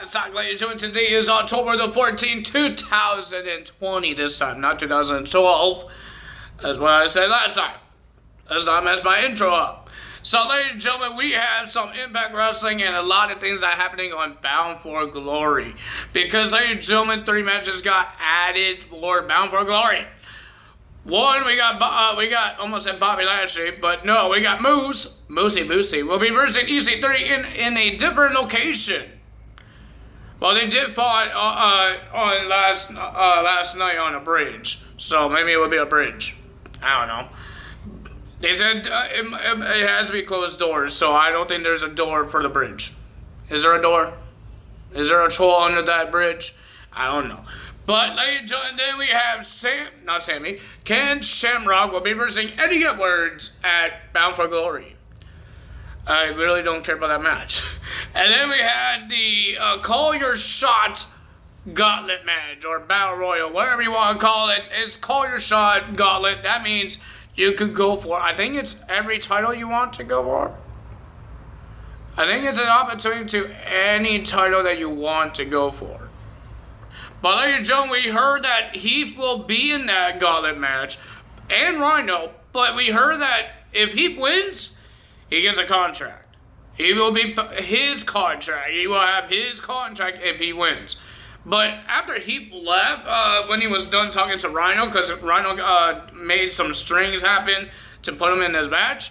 Stock, ladies and gentlemen, today is October the 14th, 2020 this time, not 2012. That's what I said last time. This time as my intro up. So, ladies and gentlemen, we have some Impact Wrestling and a lot of things that are happening on Bound for Glory. Because, ladies and gentlemen, 3 matches got added for Bound for Glory. One, we got almost said Bobby Lashley, but no, we got Moosey will be versing EC3 in a different location. Well, they did fight on last night on a bridge, so maybe it would be a bridge. I don't know. They said it has to be closed doors, so I don't think there's a door for the bridge. Is there a door? Is there a troll under that bridge? I don't know. But, ladies and gentlemen, then we have Ken Shamrock will be versing Eddie Edwards at Bound for Glory. I really don't care about that match. And then we had the Call Your Shot Gauntlet match, or Battle Royal, whatever you want to call it. It's Call Your Shot Gauntlet. That means you could go for, I think it's every title you want to go for. I think it's an opportunity to any title that you want to go for. But ladies and gentlemen, we heard that Heath will be in that gauntlet match, and Rhino, but we heard that if Heath wins, he gets a contract. He will be his contract. He will have his contract if he wins. But after Heath left, when he was done talking to Rhino, because Rhino made some strings happen to put him in this match,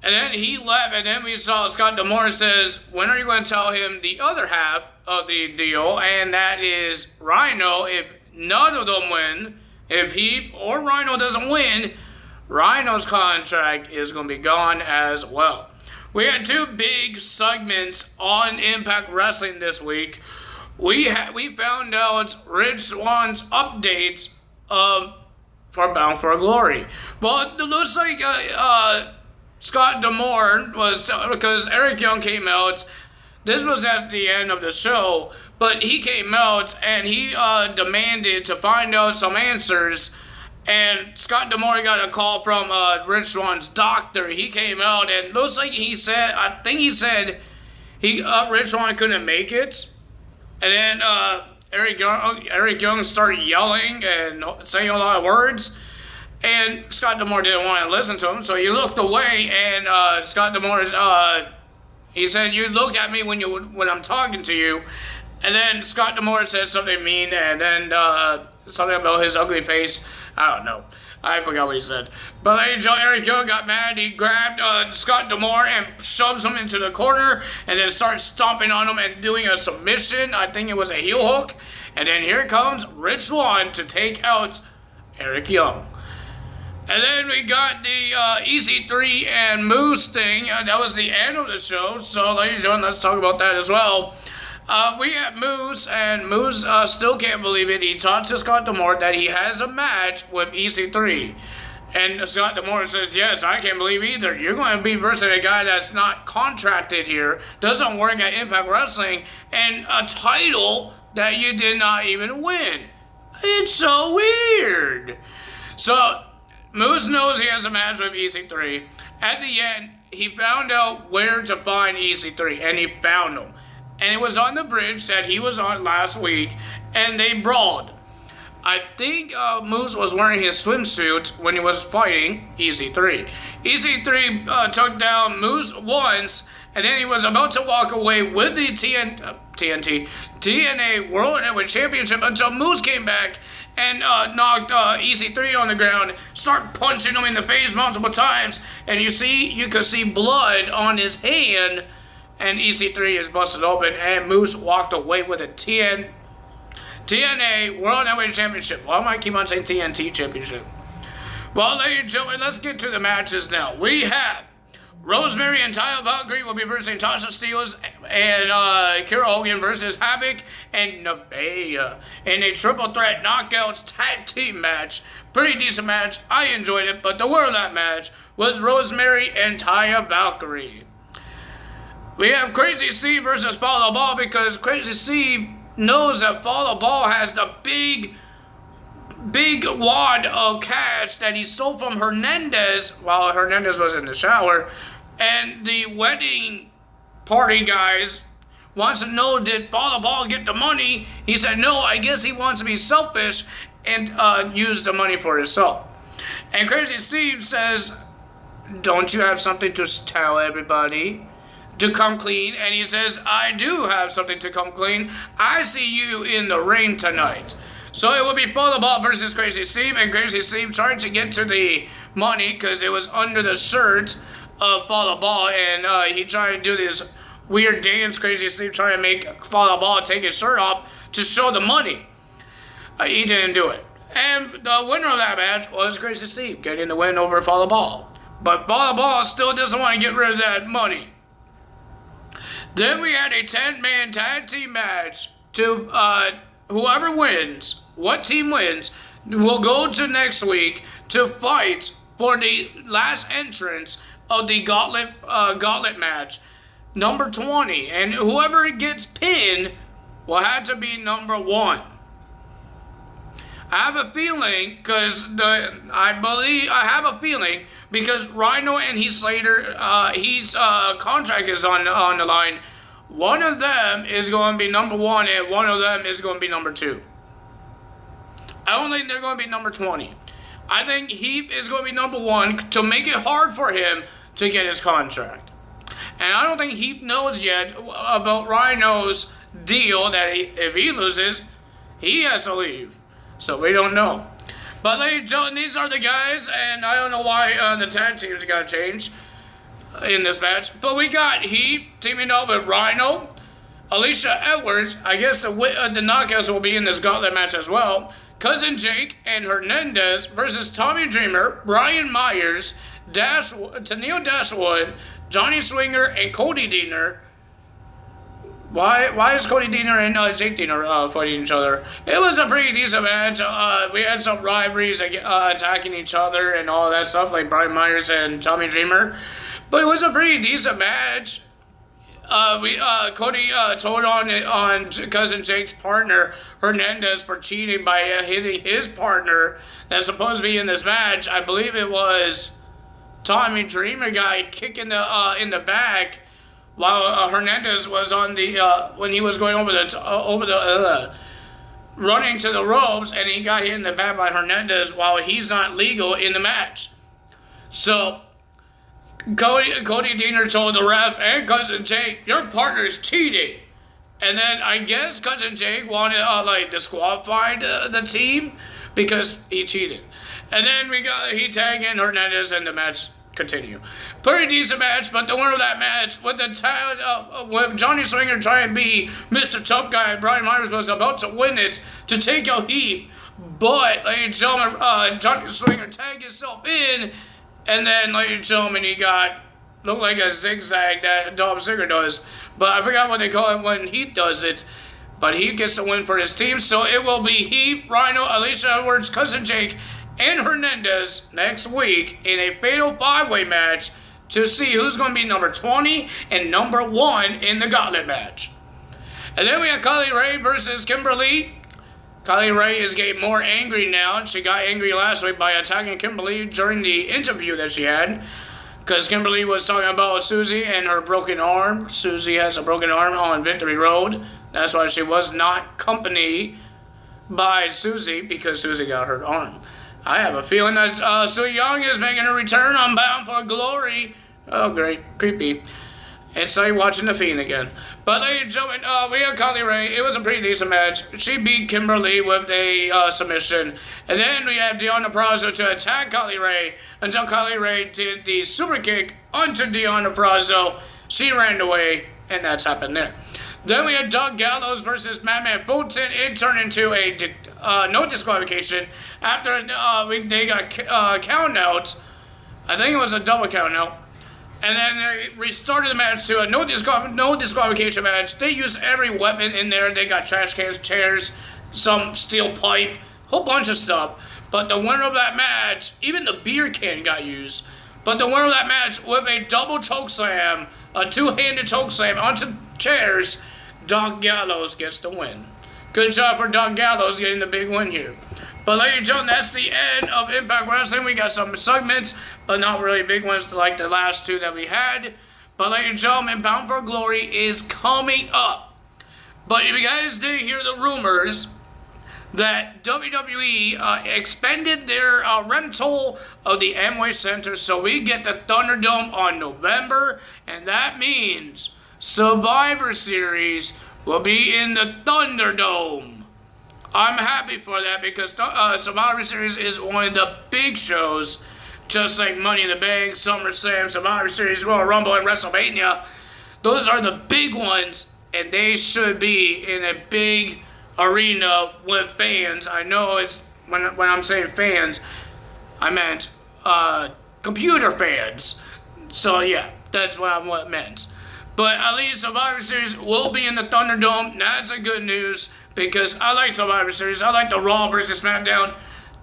and then he left, and then we saw Scott D'Amore says, when are you going to tell him the other half of the deal? And that is Rhino, if none of them win, if he or Rhino doesn't win, Rhino's contract is going to be gone as well. We had 2 big segments on Impact Wrestling this week. We found out Rich Swann's updates for Bound for Glory. But it looks like Scott D'Amore was, because Eric Young came out, this was at the end of the show, but he came out and he demanded to find out some answers, and Scott D'Amore got a call from Rich Swann's doctor. He came out and looks like he said, I think he said Rich Swann couldn't make it, and then Eric Young started yelling and saying a lot of words. And Scott D'Amore didn't want to listen to him, so he looked away, and Scott D'Amore, he said, you look at me when I'm talking to you. And then Scott D'Amore said something mean, and then something about his ugly face. I don't know. I forgot what he said. But Eric Young got mad. He grabbed Scott D'Amore and shoves him into the corner, and then starts stomping on him and doing a submission. I think it was a heel hook. And then here comes Rich Swann to take out Eric Young. And then we got the EC3 and Moose thing. That was the end of the show. So, ladies and gentlemen, let's talk about that as well. We have Moose, and Moose still can't believe it. He talked to Scott D'Amore that he has a match with EC3. And Scott D'Amore says, yes, I can't believe either. You're going to be versing a guy that's not contracted here, doesn't work at Impact Wrestling, and a title that you did not even win. It's so weird. So Moose knows he has a match with EC3. At the end, he found out where to find EC3, and he found him. And it was on the bridge that he was on last week, and they brawled. I think Moose was wearing his swimsuit when he was fighting EC3. EC3 took down Moose once, and then he was about to walk away with the TNA World Heavyweight Championship until Moose came back and knocked EC3 on the ground, start punching him in the face multiple times, and you could see blood on his hand, and EC3 is busted open, and Moose walked away with a TNA World Heavyweight Championship. Well, I might keep on saying TNT Championship. Well, ladies and gentlemen, let's get to the matches now. We have Rosemary and Taya Valkyrie will be versing Tasha Steelz, and Kira Hogan versus Havoc and Nevaeh in a triple threat knockouts tag team match. Pretty decent match. I enjoyed it, but the winner of that match was Rosemary and Taya Valkyrie. We have Crazy Steve versus Fallah Bahh, because Crazy Steve knows that Fallah Bahh has the big wad of cash that he stole from Hernandez while Hernandez was in the shower. And the wedding party guys wants to know, did Fallah Bahh get the money? He said, no, I guess he wants to be selfish and use the money for himself. And Crazy Steve says, don't you have something to tell everybody? To come clean? And he says, I do have something to come clean. I see you in the ring tonight. So it will be Fallah Bahh versus Crazy Steve, and Crazy Steve tried to get to the money because it was under the shirt of Fallah Bahh, and he tried to do this weird dance. Crazy Steve tried to make Fallah Bahh take his shirt off to show the money. He didn't do it. And the winner of that match was Crazy Steve, getting the win over Fallah Bahh. But Fallah Bahh still doesn't want to get rid of that money. Then we had a 10-man tag team match to whoever wins, what team wins, will go to next week to fight for the last entrance of the gauntlet match, number 20. And whoever gets pinned will have to be number 1. I have a feeling because Rhino and Heath Slater, his contract is on the line. One of them is going to be number 1, and one of them is going to be number 2. I don't think they're going to be number 20. I think Heath is going to be number 1 to make it hard for him to get his contract. And I don't think Heath knows yet about Rhino's deal that if he loses, he has to leave. So we don't know. But ladies and gentlemen, these are the guys, and I don't know why the tag teams got to change in this match. But we got Heath teaming up with Rhino, Alicia Edwards. I guess the knockouts will be in this gauntlet match as well. Cousin Jake and Hernandez versus Tommy Dreamer, Brian Myers, Tennille Dashwood, Johnny Swinger, and Cody Deaner. Why is Cody Deaner and Jake Deaner fighting each other? It was a pretty decent match. We had some rivalries attacking each other and all that stuff, like Brian Myers and Tommy Dreamer. But it was a pretty decent match. Cody told on Cousin Jake's partner, Hernandez, for cheating by hitting his partner that's supposed to be in this match. I believe it was Tommy Dreamer guy kicking in the back while Hernandez was on the when he was going over the running to the ropes, and he got hit in the back by Hernandez while he's not legal in the match. So Cody Deaner told the ref and Cousin Jake, your partner's cheating. And then I guess Cousin Jake wanted disqualified the team because he cheated. And then he tagged in Hernandez and the match continued. Pretty decent match, but the winner of that match with with Johnny Swinger trying to be Mr. Tough Guy, Brian Myers was about to win it to take out Heath. But, ladies and gentlemen, Johnny Swinger tagged himself in. And then, ladies and gentlemen, he looked like a zigzag that Dolph Ziggler does. But I forgot what they call it when Heath does it. But he gets the win for his team. So it will be Heath, Rhino, Alicia Edwards, Cousin Jake, and Hernandez next week in a fatal 5-way match to see who's going to be number 20 and number 1 in the gauntlet match. And then we have Kylie Rae versus Kimberly. Kylie Rae is getting more angry now. She got angry last week by attacking Kimberly during the interview that she had. Because Kimberly was talking about Susie and her broken arm. Susie has a broken arm on Victory Road. That's why she was not accompanied by Susie, because Susie got her arm. I have a feeling that Su Yung is making a return on Bound for Glory. Oh, great. Creepy. It's like watching The Fiend again. But ladies and gentlemen, we have Kylie Rae. It was a pretty decent match. She beat Kimberly with a submission. And then we have Deonna Purrazzo to attack Kylie Rae until Kylie Rae did the super kick onto Deonna Purrazzo. She ran away, and that's happened there. Then we had Doug Gallows versus Madman Fulton. It turned into a no disqualification after they got count out. I think it was a double count out. And then they restarted the match to a no disqualification match. They used every weapon in there. They got trash cans, chairs, some steel pipe, whole bunch of stuff. But the winner of that match, even the beer can got used. But the winner of that match with a double choke slam, a two-handed choke slam onto chairs, Doug Gallows gets the win. Good job for Doug Gallows getting the big win here. But ladies and gentlemen, that's the end of Impact Wrestling. We got some segments, but not really big ones like the last two that we had. But ladies and gentlemen, Bound for Glory is coming up. But if you guys did hear the rumors that WWE expanded their rental of the Amway Center, so we get the Thunderdome on November, and that means Survivor Series will be in the Thunderdome. I'm happy for that because Survivor Series is one of the big shows, just like Money in the Bank, SummerSlam, Survivor Series, Royal Rumble, and WrestleMania. Those are the big ones, and they should be in a big arena with fans. I know it's when I'm saying fans, I meant computer fans. So yeah, that's what I meant. But at least Survivor Series will be in the Thunderdome. That's a good news because I like Survivor Series. I like the Raw versus SmackDown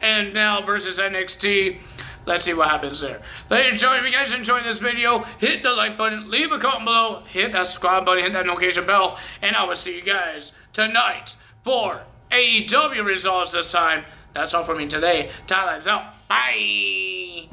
and now versus NXT. Let's see what happens there. Ladies and gentlemen, if you guys enjoyed this video, hit the like button, leave a comment below, hit that subscribe button, hit that notification bell, and I will see you guys tonight for AEW results this time. That's all for me today. Tyler's out. Bye.